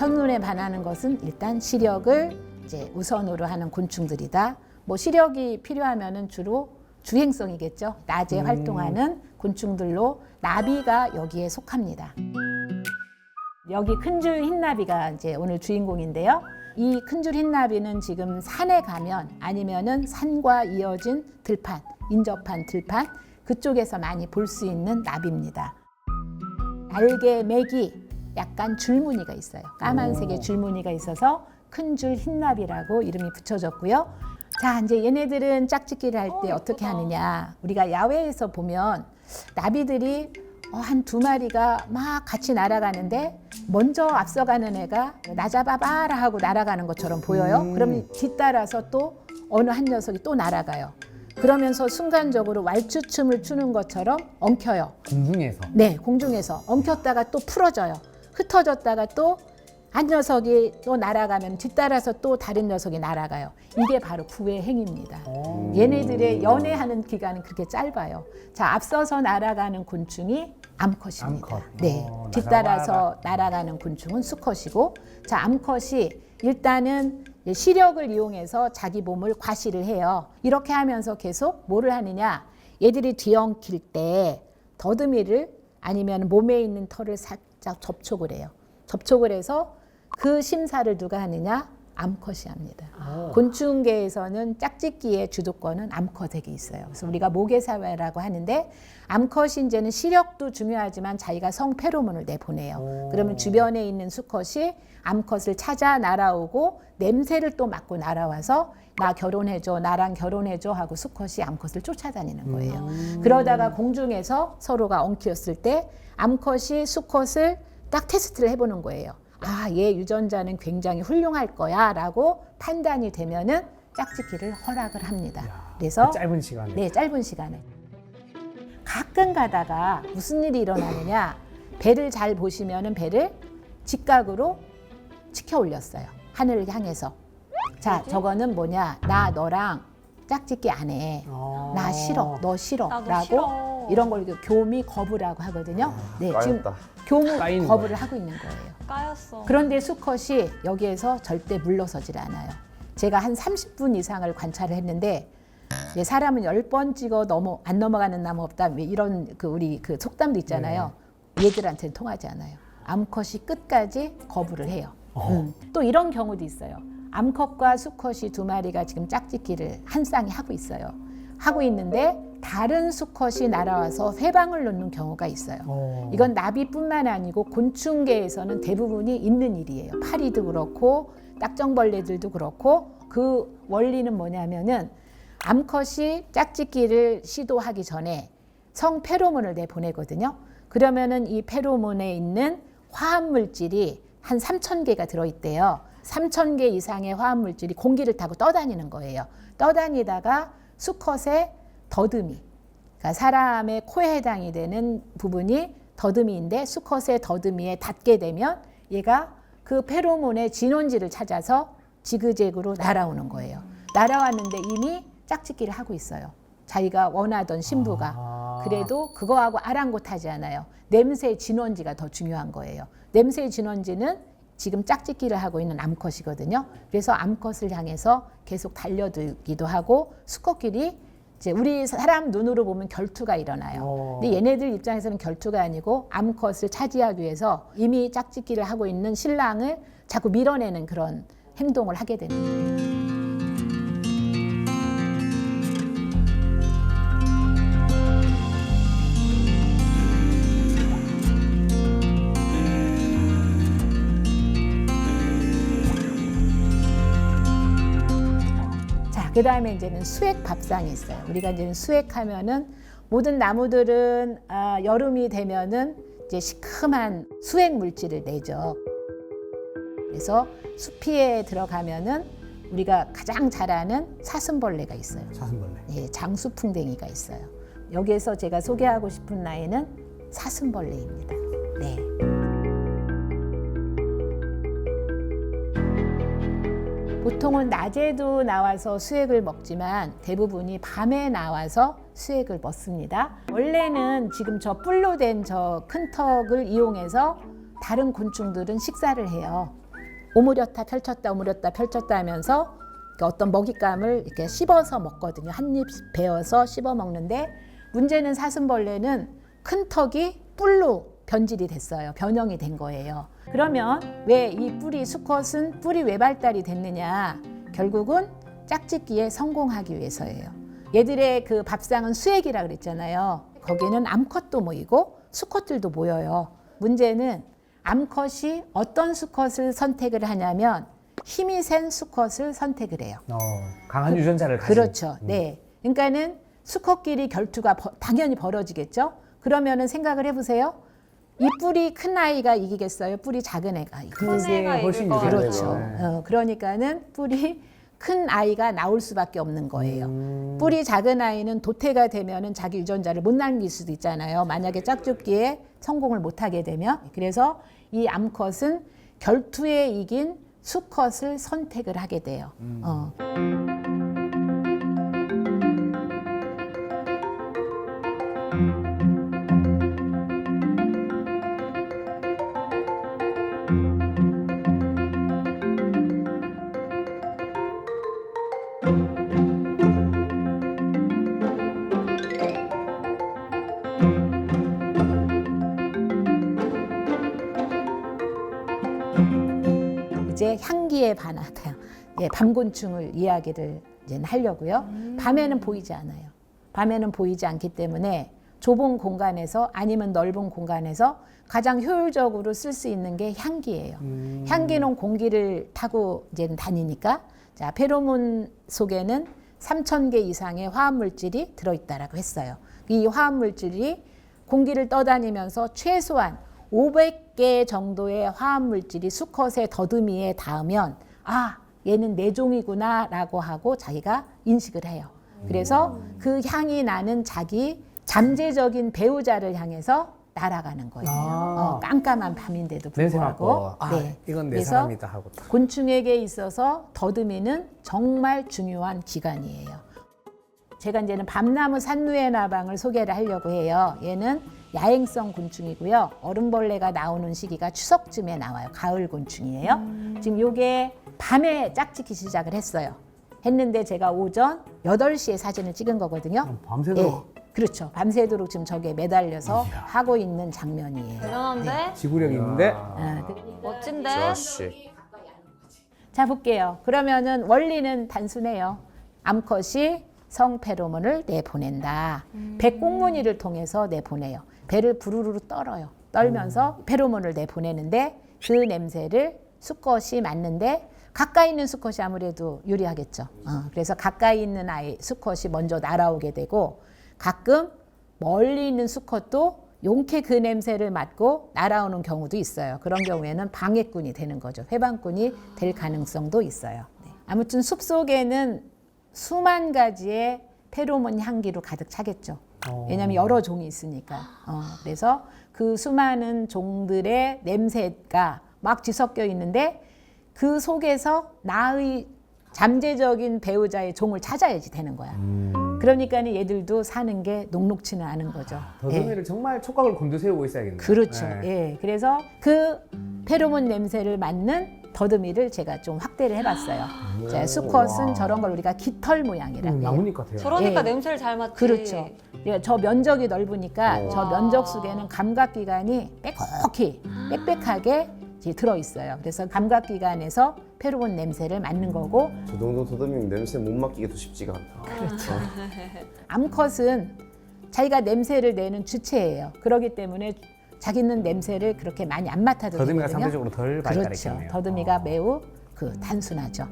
첫눈에 반하는 것은 일단 시력을 이제 우선으로 하는 곤충들이다. 뭐 시력이 필요하면은 주로 주행성이겠죠. 낮에 활동하는 곤충들로 나비가 여기에 속합니다. 여기 큰줄 흰나비가 이제 오늘 주인공인데요. 이 큰줄 흰나비는 지금 산에 가면 아니면은 산과 이어진 들판, 인접한 들판 그쪽에서 많이 볼 수 있는 나비입니다. 날개 맥이 약간 줄무늬가 있어요. 까만색의 줄무늬가 있어서 큰줄 흰나비라고 이름이 붙여졌고요. 자, 이제 얘네들은 짝짓기를 할 때 어떻게 하느냐. 우리가 야외에서 보면 나비들이 한 두 마리가 막 같이 날아가는데 먼저 앞서가는 애가 나 잡아봐라 하고 날아가는 것처럼 보여요. 그러면 뒤따라서 또 어느 한 녀석이 또 날아가요. 그러면서 순간적으로 왈츠춤을 추는 것처럼 엉켜요. 공중에서. 네, 공중에서 엉켰다가 또 풀어져요. 흩어졌다가 또 한 녀석이 또 날아가면 뒤따라서 또 다른 녀석이 날아가요. 이게 바로 구의 행위입니다. 얘네들의 연애하는 기간은 그렇게 짧아요. 자, 앞서서 날아가는 곤충이 암컷입니다. 암컷. 네, 뒤따라서 날아가는 곤충은 수컷이고, 자, 암컷이 일단은 시력을 이용해서 자기 몸을 과시를 해요. 이렇게 하면서 계속 뭐를 하느냐? 얘들이 뒤엉킬 때 더듬이를 아니면 몸에 있는 털을 살짝 접촉을 해요. 접촉을 해서 그 심사를 누가 하느냐? 암컷이 합니다. 곤충계에서는 짝짓기의 주도권은 암컷에게 있어요. 그래서 우리가 모계사회라고 하는데 암컷이 이제는 시력도 중요하지만 자기가 성페로몬을 내보내요. 그러면 주변에 있는 수컷이 암컷을 찾아 날아오고 냄새를 또 맡고 날아와서 나 결혼해줘, 나랑 결혼해줘 하고 수컷이 암컷을 쫓아다니는 거예요. 그러다가 공중에서 서로가 엉켰을 때 암컷이 수컷을 딱 테스트를 해보는 거예요. 아, 얘 유전자는 굉장히 훌륭할 거야 라고 판단이 되면은 짝짓기를 허락을 합니다. 그래서 그 짧은 시간에. 네, 짧은 시간에. 가끔 가다가 무슨 일이 일어나느냐, 배를 잘 보시면은 배를 직각으로 치켜 올렸어요. 하늘을 향해서. 자, 저거는 뭐냐, 나 너랑 짝짓기 안 해. 나 싫어, 너 싫어 나도 라고 싫어. 이런 걸 교미 거부라고 하거든요. 네, 지금 까였다. 교무 까이는 거부를 거예요. 하고 있는 거예요. 까였어. 그런데 수컷이 여기에서 절대 물러서질 않아요. 제가 한 30분 이상을 관찰을 했는데 사람은 10번 찍어 안 넘어가는 나무 없다. 이런 우리 속담도 있잖아요. 얘들한테는 통하지 않아요. 암컷이 끝까지 거부를 해요. 또 이런 경우도 있어요. 암컷과 수컷이 두 마리가 지금 짝짓기를 한 쌍이 하고 있어요. 하고 있는데 다른 수컷이 날아와서 회방을 놓는 경우가 있어요. 이건 나비뿐만 아니고 곤충계에서는 대부분이 있는 일이에요. 파리도 그렇고 딱정벌레들도 그렇고 그 원리는 뭐냐면은 암컷이 짝짓기를 시도하기 전에 성페로몬을 내보내거든요. 그러면은 이 페로몬에 있는 화합물질이 한 3,000개가 들어있대요. 3,000개 이상의 화합물질이 공기를 타고 떠다니는 거예요. 떠다니다가 수컷의 더듬이, 그러니까 사람의 코에 해당이 되는 부분이 더듬이인데 수컷의 더듬이에 닿게 되면 얘가 그 페로몬의 진원지를 찾아서 지그재그로 날아오는 거예요. 날아왔는데 이미 짝짓기를 하고 있어요. 자기가 원하던 신부가. 그래도 그거하고 아랑곳하지 않아요. 냄새의 진원지가 더 중요한 거예요. 냄새의 진원지는 지금 짝짓기를 하고 있는 암컷이거든요. 그래서 암컷을 향해서 계속 달려들기도 하고 수컷끼리 이제 우리 사람 눈으로 보면 결투가 일어나요. 근데 얘네들 입장에서는 결투가 아니고 암컷을 차지하기 위해서 이미 짝짓기를 하고 있는 신랑을 자꾸 밀어내는 그런 행동을 하게 됩니다. 그 다음에 이제는 수액 밥상이 있어요. 우리가 이제 수액하면은 모든 나무들은 여름이 되면은 이제 시큼한 수액 물질을 내죠. 그래서 숲이에 들어가면은 우리가 가장 잘 아는 사슴벌레가 있어요. 사슴벌레. 예, 장수풍뎅이가 있어요. 여기에서 제가 소개하고 싶은 나이는 사슴벌레입니다. 네. 보통은 낮에도 나와서 수액을 먹지만 대부분이 밤에 나와서 수액을 먹습니다. 원래는 지금 저 뿔로 된 저 큰 턱을 이용해서 다른 곤충들은 식사를 해요. 오므렸다 펼쳤다 오므렸다 펼쳤다 하면서 어떤 먹잇감을 이렇게 씹어서 먹거든요. 한 입 베어서 씹어 먹는데 문제는 사슴벌레는 큰 턱이 뿔로 변질이 됐어요. 변형이 된 거예요. 그러면 왜 이 뿌리 수컷은 뿔이 왜 발달이 됐느냐? 결국은 짝짓기에 성공하기 위해서예요. 얘들의 그 밥상은 수액이라 그랬잖아요. 거기는 암컷도 모이고 수컷들도 모여요. 문제는 암컷이 어떤 수컷을 선택을 하냐면 힘이 센 수컷을 선택을 해요. 강한 유전자를 가진. 그렇죠. 네. 그러니까는 수컷끼리 결투가 당연히 벌어지겠죠. 그러면은 생각을 해보세요. 이 뿔이 큰 아이가 이기겠어요? 뿔이 작은 애가 이기겠어요? 그게 훨씬 이길 것 유리하죠. 그렇죠. 네. 그러니까는 뿔이 큰 아이가 나올 수밖에 없는 거예요. 뿔이 작은 아이는 도태가 되면은 자기 유전자를 못 남길 수도 있잖아요. 만약에 짝짓기에 성공을 못하게 되면. 그래서 이 암컷은 결투에 이긴 수컷을 선택을 하게 돼요. 이제 향기에 반하다. 예, 밤곤충을 이야기를 이제 하려고요. 밤에는 보이지 않아요. 밤에는 보이지 않기 때문에 좁은 공간에서 아니면 넓은 공간에서 가장 효율적으로 쓸 수 있는 게 향기예요. 향기는 공기를 타고 이제 다니니까 자, 페로몬 속에는 3,000개 이상의 화합물질이 들어있다라고 했어요. 이 화합물질이 공기를 떠다니면서 최소한 500개 정도의 화합물질이 수컷의 더듬이에 닿으면 아, 얘는 내 종이구나 라고 하고 자기가 인식을 해요. 그래서 그 향이 나는 자기 잠재적인 배우자를 향해서 날아가는 거예요. 깜깜한 밤인데도 냄새 불구하고. 맡고 이건 내 그래서 사람이다 하고 딱. 곤충에게 있어서 더듬이는 정말 중요한 기관이에요. 제가 이제는 밤나무 산누에 나방을 소개를 하려고 해요. 얘는 야행성 곤충이고요. 얼음벌레가 나오는 시기가 추석쯤에 나와요. 가을 곤충이에요. 지금 요게 밤에 짝짓기 시작을 했어요. 했는데 제가 오전 8시에 사진을 찍은 거거든요. 밤새도록. 예, 그렇죠. 밤새도록 지금 저게 매달려서 하고 있는 장면이에요. 대단한데? 지구력이 있는데 멋진데? 자식. 자, 볼게요. 그러면은 원리는 단순해요. 암컷이 성페로몬을 내보낸다. 백공무니를 통해서 내보내요. 배를 부르르 떨어요. 떨면서 페로몬을 내보내는데 그 냄새를 수컷이 맡는데 가까이 있는 수컷이 아무래도 유리하겠죠. 그래서 가까이 있는 아이 수컷이 먼저 날아오게 되고 가끔 멀리 있는 수컷도 용케 그 냄새를 맡고 날아오는 경우도 있어요. 그런 경우에는 방해꾼이 되는 거죠. 회방꾼이 될 가능성도 있어요. 네. 아무튼 숲속에는 수만 가지의 페로몬 향기로 가득 차겠죠. 왜냐하면 여러 종이 있으니까. 그래서 그 수많은 종들의 냄새가 막 뒤섞여 있는데 그 속에서 나의 잠재적인 배우자의 종을 찾아야지 되는 거야. 그러니까 얘들도 사는 게 녹록지는 않은 거죠. 더듬이를 정말 촉각을 곤두세우고 있어야겠네요. 그렇죠. 네. 예. 그래서 그 페로몬 냄새를 맡는 더듬이를 제가 좀 확대를 해봤어요. 자, 수컷은 저런 걸 우리가 깃털 모양이라고 해요. 나뭇잎 같아요. 저러니까 예. 냄새를 잘 맡지. 그렇죠. 예, 저 면적이 넓으니까 저 면적 속에는 감각기관이 빼곡히 빽빽하게 이제 들어있어요. 그래서 감각기관에서 페로몬 냄새를 맡는 거고 저 정도 더듬이면 냄새 못 맡기기도 쉽지가 않다. 그렇죠. 암컷은 자기가 냄새를 내는 주체예요. 그렇기 때문에 자기는 냄새를 그렇게 많이 안 맡아도 더듬이가 되거든요. 상대적으로 덜 그렇죠. 발달했겠네요. 더듬이가 매우 단순하죠.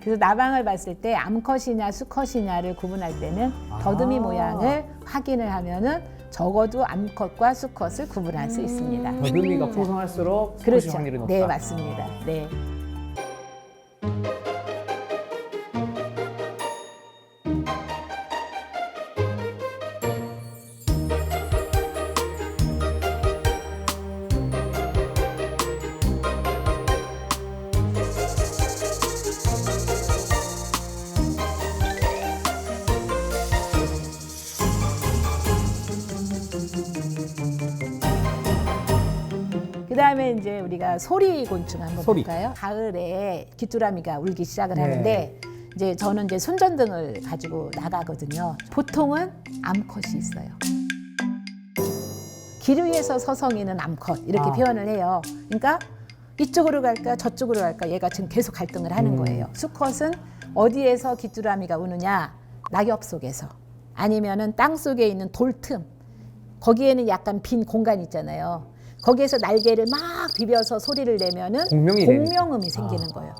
그래서 나방을 봤을 때 암컷이냐 수컷이냐를 구분할 때는 더듬이 모양을 확인을 하면은 적어도 암컷과 수컷을 구분할 수 있습니다. 더듬이가 풍성할수록 수컷이 그렇죠. 확률이 높다. 네, 맞습니다. 네. 그다음에 이제 우리가 소리 곤충 한번 소리. 볼까요? 가을에 귀뚜라미가 울기 시작을 네. 하는데 이제 저는 이제 손전등을 가지고 나가거든요. 보통은 암컷이 있어요. 길 위에서 서성이는 암컷 이렇게 아. 표현을 해요. 그러니까 이쪽으로 갈까 저쪽으로 갈까 얘가 지금 계속 갈등을 하는 거예요. 수컷은 어디에서 귀뚜라미가 우느냐? 낙엽 속에서 아니면은 땅 속에 있는 돌틈 거기에는 약간 빈 공간 있잖아요. 거기에서 날개를 막 비벼서 소리를 내면은 공명이 공명음이 생기는 거예요.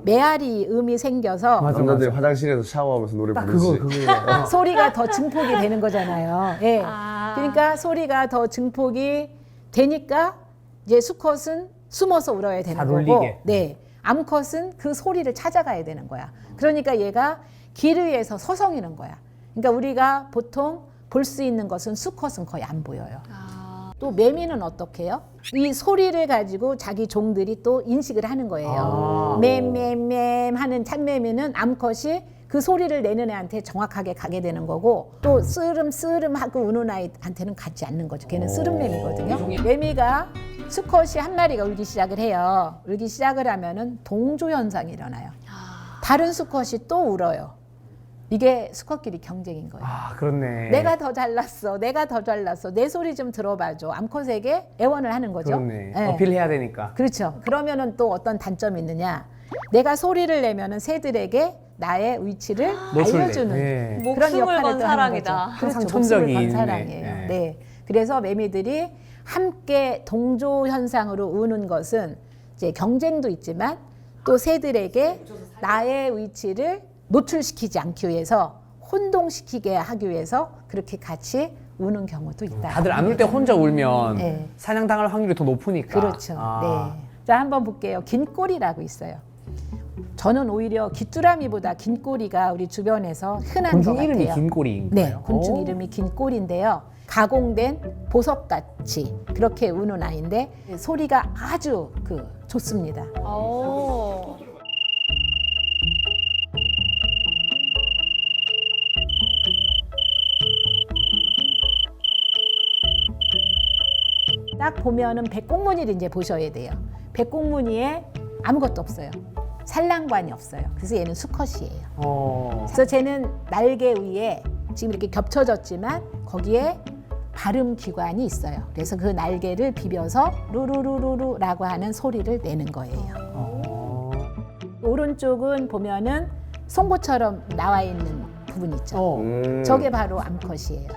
메아리 음이 생겨서 맞아, 남자들 맞아. 화장실에서 샤워하면서 노래 딱 부르지. 그거. 소리가 더 증폭이 되는 거잖아요. 예. 아. 그러니까 소리가 더 증폭이 되니까 이제 수컷은 숨어서 울어야 되는 잘 거고, 울리게. 네. 암컷은 그 소리를 찾아가야 되는 거야. 그러니까 얘가 길 위에서 서성이는 거야. 그러니까 우리가 보통 볼 수 있는 것은 수컷은 거의 안 보여요. 또 매미는 어떻게 해요? 이 소리를 가지고 자기 종들이 또 인식을 하는 거예요. 맴맴맴 하는 참매미는 암컷이 그 소리를 내는 애한테 정확하게 가게 되는 거고 또 쓰름쓰름 하고 우는 아이한테는 가지 않는 거죠. 걔는 쓰름매미거든요. 매미가 수컷이 한 마리가 울기 시작을 해요. 울기 시작을 하면은 동조 현상이 일어나요. 다른 수컷이 또 울어요. 이게 수컷끼리 경쟁인 거예요. 아, 그렇네. 내가 더 잘났어. 내가 더 잘났어. 내 소리 좀 들어봐줘. 암컷에게 애원을 하는 거죠. 그렇네. 예. 어필해야 되니까. 그렇죠. 그러면은 또 어떤 단점이 있느냐? 내가 소리를 내면은 새들에게 나의 위치를 노출돼. 알려주는 네. 그런 목숨을 역할을 건 또 하는 사랑이다. 거죠. 항상 그렇죠. 천적이 목숨을 건 있네. 사랑이에요. 네. 네. 그래서 매미들이 함께 동조 현상으로 우는 것은 이제 경쟁도 있지만 또 새들에게 나의 위치를 노출시키지 않기 위해서 혼동시키게 하기 위해서 그렇게 같이 우는 경우도 있다. 다들 안 울 때 혼자 울면 네. 사냥당할 확률이 더 높으니까. 그렇죠. 아. 네. 자, 한번 볼게요. 긴꼬리라고 있어요. 저는 오히려 귀뚜라미보다 긴꼬리가 우리 주변에서 흔한 것 곤충 같아요. 이름이 긴꼬리인 네, 거예요? 곤충 오. 이름이 긴꼬리인데요. 가공된 보석같이 그렇게 우는 아이인데 소리가 아주 좋습니다. 오. 딱 보면은 백곡무늬를 이제 보셔야 돼요. 백곡무늬에 아무것도 없어요. 산란관이 없어요. 그래서 얘는 수컷이에요. 그래서 쟤는 날개 위에 지금 이렇게 겹쳐졌지만 거기에 발음 기관이 있어요. 그래서 그 날개를 비벼서 루루루루루라고 하는 소리를 내는 거예요. 오른쪽은 보면은 송곳처럼 나와 있는 부분 있죠. 저게 바로 암컷이에요.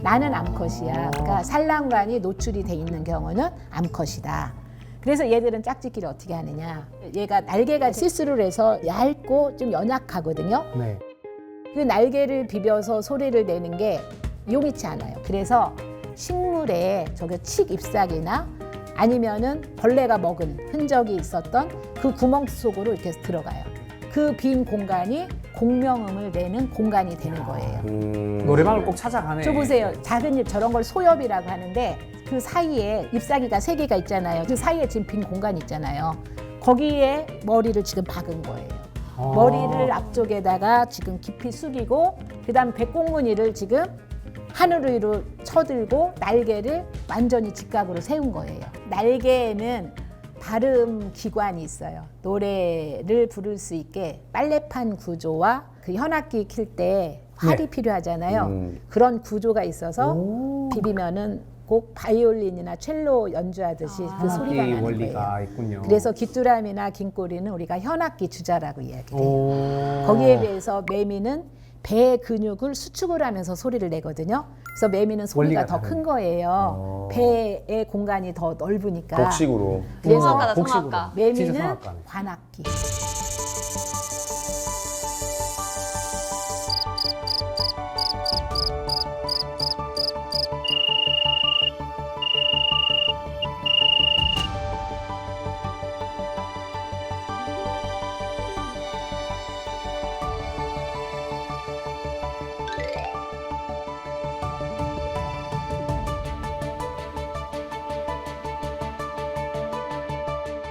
나는 암컷이야. 그러니까 산란관이 노출이 돼 있는 경우는 암컷이다. 그래서 얘들은 짝짓기를 어떻게 하느냐. 얘가 날개가 시스루를 해서 얇고 좀 연약하거든요. 네. 그 날개를 비벼서 소리를 내는 게 용이치 않아요. 그래서 식물에 저게 칡 잎사귀나 아니면은 벌레가 먹은 흔적이 있었던 그 구멍 속으로 이렇게 들어가요. 그 빈 공간이 공명음을 내는 공간이 되는 거예요. 노래방을 꼭 찾아가네. 저 보세요. 작은 잎 저런 걸 소엽이라고 하는데 그 사이에 잎사귀가 3개가 있잖아요. 그 사이에 지금 빈 공간 있잖아요. 거기에 머리를 지금 박은 거예요. 머리를 앞쪽에다가 지금 깊이 숙이고 그다음 백곡무늬를 지금 하늘 위로 쳐들고 날개를 완전히 직각으로 세운 거예요. 날개에는 발음 기관이 있어요. 노래를 부를 수 있게 빨래판 구조와 그 현악기 킬 때 활이 네. 필요하잖아요. 그런 구조가 있어서 비비면은 꼭 바이올린이나 첼로 연주하듯이 그 소리가 현악기 나는 원리가 거예요. 있군요. 그래서 귀뚜라미나 긴꼬리는 우리가 현악기 주자라고 이야기해요. 오. 거기에 비해서 매미는 배 근육을 수축을 하면서 소리를 내거든요. 그래서 매미는 소리가 원리가 더 큰 다르네. 거예요. 배의 공간이 더 넓으니까. 격식으로. 그래서 성악가다, 곡식으로. 성악가. 진짜 매미는 성악가네. 관악기.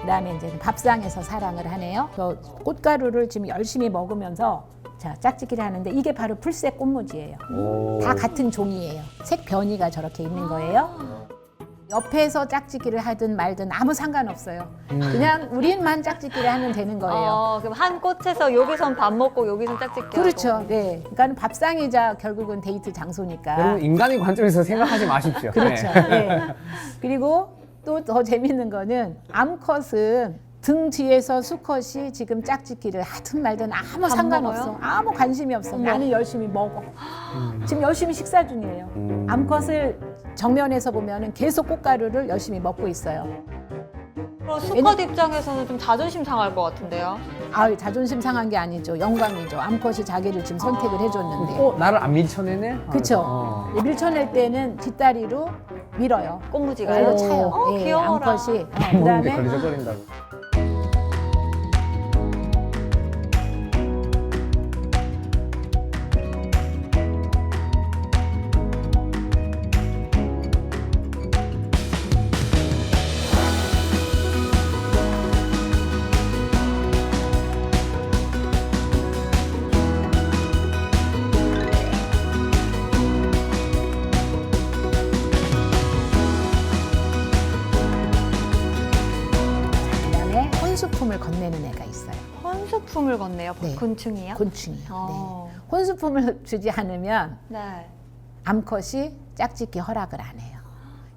그다음에 이제 밥상에서 사랑을 하네요. 저 꽃가루를 지금 열심히 먹으면서 자 짝짓기를 하는데 이게 바로 풀색 꽃무지예요. 다 같은 종이에요. 색 변이가 저렇게 있는 거예요. 옆에서 짝짓기를 하든 말든 아무 상관없어요. 그냥 우리만 짝짓기를 하면 되는 거예요. 그럼 한 꽃에서 여기선 밥 먹고 여기선 짝짓기 그렇죠. 하고. 네. 그러니까 밥상이자 결국은 데이트 장소니까. 여러분 인간의 관점에서 생각하지 마십시오. 그렇죠. 네. 네. 그리고 또 더 재밌는 거는 암컷은 등 뒤에서 수컷이 지금 짝짓기를 하든 말든 아무 상관없어. 먹어요? 아무 관심이 없어. 나는 열심히 먹어. 지금 열심히 식사 중이에요. 암컷을 정면에서 보면은 계속 꽃가루를 열심히 먹고 있어요. 수컷 입장에서는 좀 자존심 상할 것 같은데요. 아, 자존심 상한 게 아니죠. 영광이죠. 암컷이 자기를 지금 선택을 해줬는데. 나를 안 밀쳐내네? 그렇죠. 어. 밀쳐낼 때는 뒷다리로 밀어요. 꽃무지가. 발로 차요. 예, 귀여워라. 암컷이. 먹는데 그다음에 걸리적거린다고. 그다음에 혼수품을 건네는 애가 있어요. 혼수품을 건네요. 네. 곤충이요? 곤충이요. 어. 네. 혼수품을 주지 않으면 네. 암컷이 짝짓기 허락을 안 해요.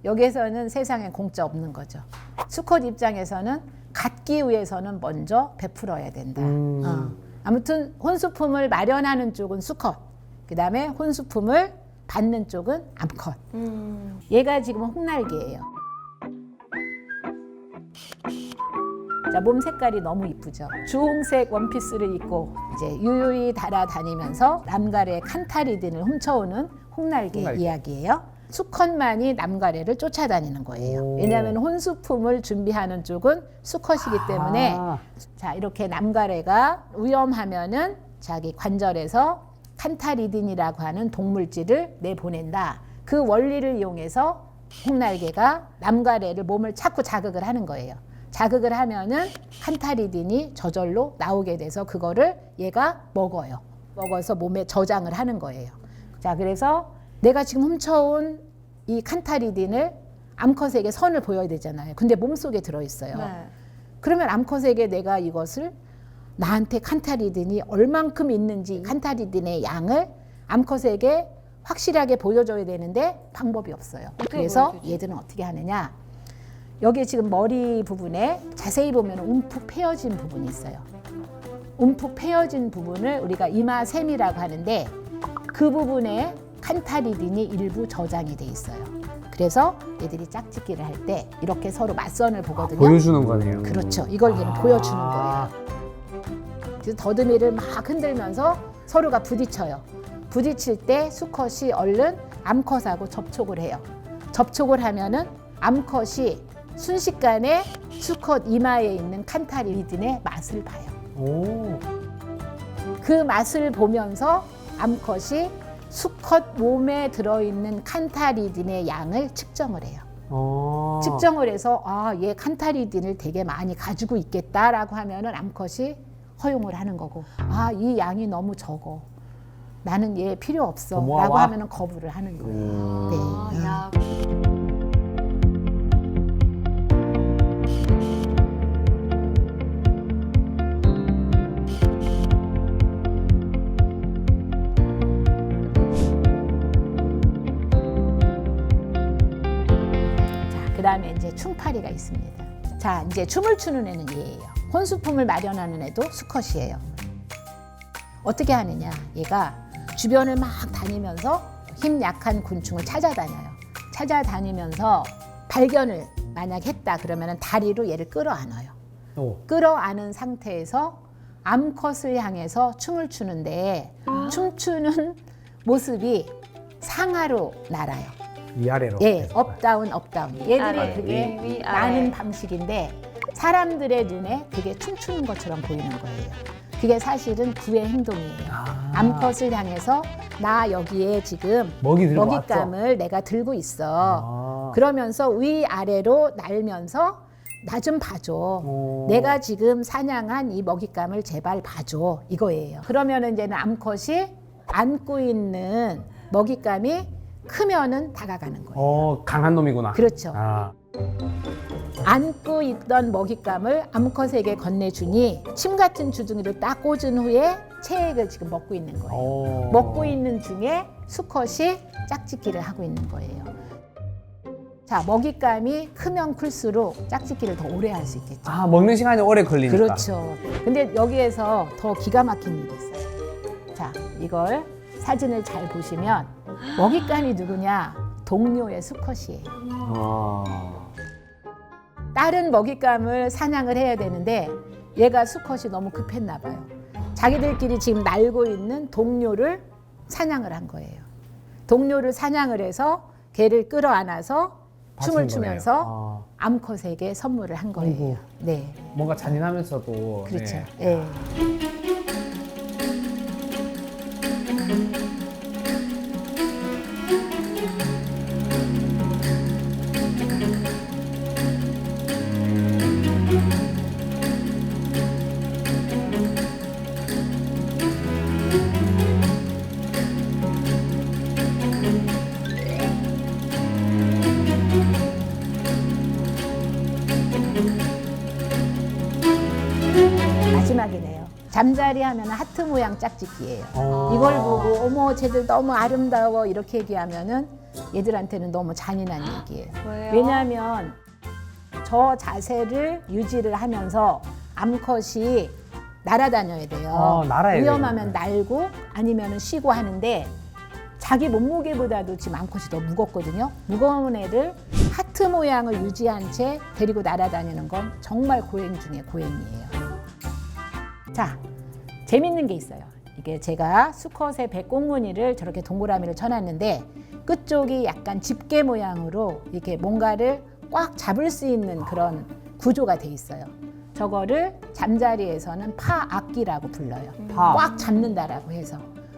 여기에서는 세상에 공짜 없는 거죠. 수컷 입장에서는 갖기 위해서는 먼저 베풀어야 된다. 아무튼 혼수품을 마련하는 쪽은 수컷, 그다음에 혼수품을 받는 쪽은 암컷. 얘가 지금 홍날개예요. 자, 몸 색깔이 너무 이쁘죠. 주홍색 원피스를 입고 이제 유유히 달아다니면서 남가래 칸타리딘을 훔쳐오는 홍날개 홍날개. 이야기예요. 수컷만이 남가래를 쫓아다니는 거예요. 오. 왜냐하면 혼수품을 준비하는 쪽은 수컷이기 때문에 자, 이렇게 남가래가 위험하면은 자기 관절에서 칸타리딘이라고 하는 동물질을 내보낸다. 그 원리를 이용해서 홍날개가 남가래를 몸을 자꾸 자극을 하는 거예요. 자극을 하면은 칸타리딘이 저절로 나오게 돼서 그거를 얘가 먹어요. 먹어서 몸에 저장을 하는 거예요. 자, 그래서 내가 지금 훔쳐온 이 칸타리딘을 암컷에게 선을 보여야 되잖아요. 근데 몸속에 들어있어요. 네. 그러면 암컷에게 내가 이것을 나한테 칸타리딘이 얼만큼 있는지 칸타리딘의 양을 암컷에게 확실하게 보여줘야 되는데 방법이 없어요. 그래서 보여주지? 얘들은 어떻게 하느냐. 여기 지금 머리 부분에 자세히 보면 움푹 패여진 부분이 있어요. 움푹 패여진 부분을 우리가 이마샘이라고 하는데 그 부분에 칸타리딘이 일부 저장이 돼 있어요. 그래서 얘들이 짝짓기를 할 때 이렇게 서로 맞선을 보거든요. 보여주는 거네요. 그렇죠. 이걸 얘는 보여주는 거예요. 그래서 더듬이를 막 흔들면서 서로가 부딪혀요. 부딪힐 때 수컷이 얼른 암컷하고 접촉을 해요. 접촉을 하면은 암컷이 순식간에 수컷 이마에 있는 칸타리딘의 맛을 봐요. 오. 그 맛을 보면서 암컷이 수컷 몸에 들어있는 칸타리딘의 양을 측정을 해요. 측정을 해서 아, 얘 칸타리딘을 되게 많이 가지고 있겠다라고 하면은 암컷이 허용을 하는 거고, 아, 이 양이 너무 적어. 나는 얘 필요 없어. 모아와. 라고 하면은 거부를 하는 거예요. 네. 야. 자, 그다음에 이제 춤파리가 있습니다. 자, 이제 춤을 추는 애는 얘예요. 혼수품을 마련하는 애도 수컷이에요. 어떻게 하느냐? 얘가 주변을 막 다니면서 힘 약한 곤충을 찾아다녀요. 찾아다니면서 발견을 만약 했다 그러면 다리로 얘를 끌어안아요. 끌어안은 상태에서 암컷을 향해서 춤을 추는데 춤추는 모습이 상하로 날아요. 위아래로. 예, 업다운, 업다운. 얘들이 아래, 그게 위, 아래. 나는 방식인데 사람들의 눈에 그게 춤추는 것처럼 보이는 거예요. 그게 사실은 구의 행동이에요. 암컷을 향해서 나 여기에 지금 먹이 들고 먹잇감을 내가 들고 있어. 그러면서 위아래로 날면서 나 좀 봐줘. 내가 지금 사냥한 이 먹잇감을 제발 봐줘. 이거예요. 그러면 이제는 암컷이 안고 있는 먹잇감이 크면은 다가가는 거예요. 강한 놈이구나. 그렇죠. 아, 안고 있던 먹잇감을 암컷에게 건네주니 침 같은 주둥이를 딱 꽂은 후에 체액을 지금 먹고 있는 거예요. 먹고 있는 중에 수컷이 짝짓기를 하고 있는 거예요. 자, 먹잇감이 크면 클수록 짝짓기를 더 오래 할 수 있겠죠. 아, 먹는 시간이 오래 걸리니까. 그렇죠. 근데 여기에서 더 기가 막힌 일이 있어요. 자, 이걸 사진을 잘 보시면 먹잇감이 누구냐? 동료의 수컷이에요. 아. 다른 먹잇감을 사냥을 해야 되는데 얘가 수컷이 너무 급했나 봐요. 자기들끼리 지금 날고 있는 동료를 사냥을 한 거예요. 동료를 사냥을 해서 걔를 끌어안아서 춤을 바친 거네요. 추면서 암컷에게 선물을 한 거예요. 아이고. 네, 뭔가 잔인하면서도. 그렇죠. 네. 예. 마지막이네요. 잠자리 하면 하트 모양 짝짓기예요. 이걸 보고 어머 쟤들 너무 아름다워 이렇게 얘기하면은 얘들한테는 너무 잔인한 얘기예요. 왜요? 왜냐하면 저 자세를 유지를 하면서 암컷이 날아다녀야 돼요. 날아야 위험하면 돼요. 날고 아니면 쉬고 하는데 자기 몸무게보다도 지금 암컷이 더 무겁거든요. 무거운 애를 하트 모양을 유지한 채 데리고 날아다니는 건 정말 고행 중에 고행이에요. 자, 재밌는 게 있어요. 이게 제가 수컷의 백꽁무니를 저렇게 동그라미를 쳐놨는데 끝쪽이 약간 집게 모양으로 이렇게 뭔가를 꽉 잡을 수 있는 그런 구조가 돼 있어요. 저거를 잠자리에서는 파악기라고 불러요. 파. 꽉 잡는다라고 해서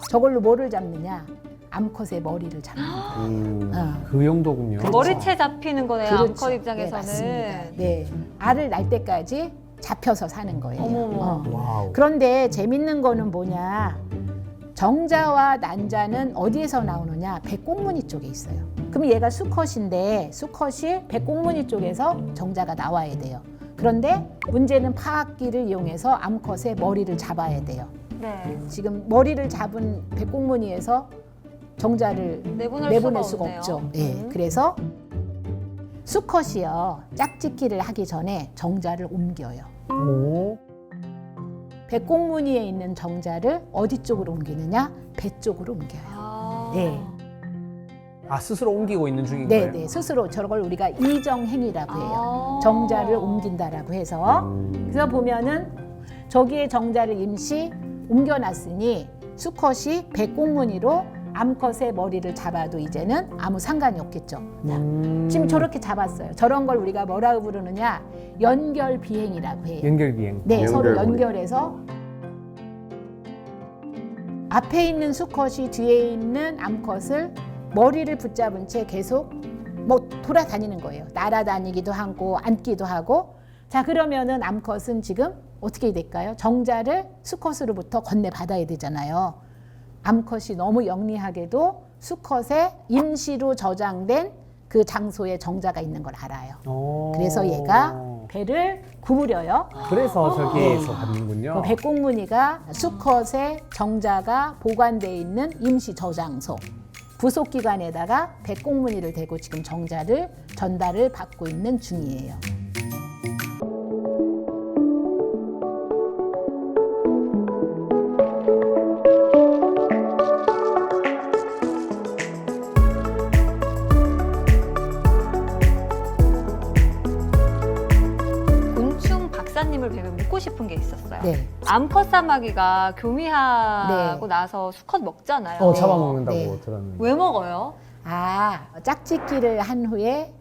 저걸로 뭐를 잡느냐? 암컷의 머리를 잡는 거예요. 그 용도군요. 그렇죠. 머리채 잡히는 거네요. 그렇죠. 암컷 입장에서는. 네, 맞습니다. 네, 알을 낳을 때까지 잡혀서 사는 거예요. 어머머. 와우. 그런데 재밌는 거는 뭐냐? 정자와 난자는 어디에서 나오느냐? 백꽁무니 쪽에 있어요. 그럼 얘가 수컷인데 수컷이 백꽁무니 쪽에서 정자가 나와야 돼요. 그런데 문제는 파악기를 이용해서 암컷의 머리를 잡아야 돼요. 네. 지금 머리를 잡은 백꽁무니에서 정자를 내보낼 수가 없네요. 없죠. 예, 그래서 수컷이요 짝짓기를 하기 전에 정자를 옮겨요. 오. 백꽁무니에 있는 정자를 어디 쪽으로 옮기느냐? 배 쪽으로 옮겨요. 아. 네. 아, 스스로 옮기고 있는 중인 네, 거예요? 네. 스스로 저걸 우리가 이정행위라고 해요. 아. 정자를 옮긴다라고 해서 그래서 보면은 저기에 정자를 임시 옮겨놨으니 수컷이 백꽁무니로 암컷의 머리를 잡아도 이제는 아무 상관이 없겠죠. 자, 지금 저렇게 잡았어요. 저런 걸 우리가 뭐라고 부르느냐? 연결 비행이라고 해요. 연결 비행. 네, 서로 연결고리. 연결해서 앞에 있는 수컷이 뒤에 있는 암컷을 머리를 붙잡은 채 계속 뭐 돌아다니는 거예요. 날아다니기도 하고 앉기도 하고. 자, 그러면은 암컷은 지금 어떻게 될까요? 정자를 수컷으로부터 건네받아야 되잖아요. 암컷이 너무 영리하게도 수컷의 임시로 저장된 그 장소에 정자가 있는 걸 알아요. 오. 그래서 얘가 배를 구부려요. 그래서 저기에서 받는군요. 그 백꽁무니가 수컷의 정자가 보관되어 있는 임시 저장소 부속기관에다가 백꽁무니를 대고 지금 정자를 전달을 받고 있는 중이에요. 곤충 박사님을 뵈면 묻고 싶은 게 있었어요. 네. 암컷 사마귀가 교미하고 네. 나서 수컷 먹잖아요. 잡아먹는다고 네. 들었는데. 왜 먹어요? 아, 짝짓기를 한 후에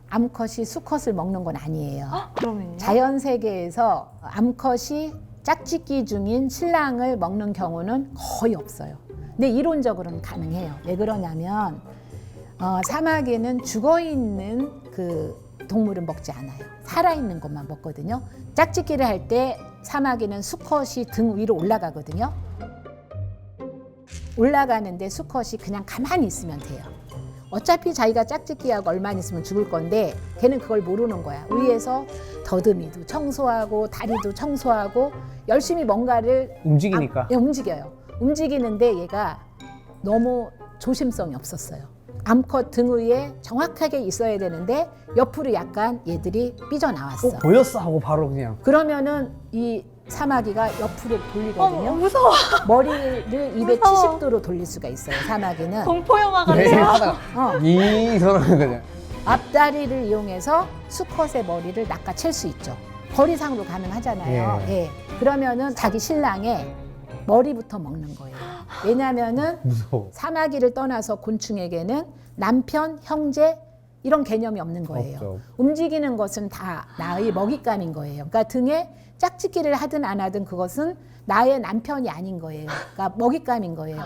암컷이 수컷을 먹는 건 아니에요. 그러면요? 자연 세계에서 암컷이 짝짓기 중인 신랑을 먹는 경우는 거의 없어요. 근데 이론적으로는 가능해요. 왜 그러냐면 사마귀는 죽어 있는 그 동물은 먹지 않아요. 살아 있는 것만 먹거든요. 짝짓기를 할 때 사마귀는 수컷이 등 위로 올라가거든요. 올라가는데 수컷이 그냥 가만히 있으면 돼요. 어차피 자기가 짝짓기하고 얼마 안 있으면 죽을 건데 걔는 그걸 모르는 거야. 위에서 더듬이도 청소하고 다리도 청소하고 열심히 뭔가를 움직이니까. 움직여요. 움직이는데 얘가 너무 조심성이 없었어요. 암컷 등 위에 정확하게 있어야 되는데 옆으로 약간 얘들이 삐져나왔어. 보였어 하고 바로 그냥. 그러면은 이 사마귀가 옆으로 돌리거든요. 무서워. 머리를 무서워. 270도로 돌릴 수가 있어요. 사마귀는. 공포 영화 같아. 네, 하다가 어, 이 소리가 그냥. 앞다리를 이용해서 수컷의 머리를 낚아챌 수 있죠. 거리상으로 가능하잖아요. 예. 예. 그러면은 자기 신랑의 머리부터 먹는 거예요. 왜냐면은 무서워. 사마귀를 떠나서 곤충에게는 남편, 형제 이런 개념이 없는 거예요. 없죠. 움직이는 것은 다 나의 먹잇감인 거예요. 그러니까 등에 짝짓기를 하든 안 하든 그것은 나의 남편이 아닌 거예요. 그러니까 먹잇감인 거예요.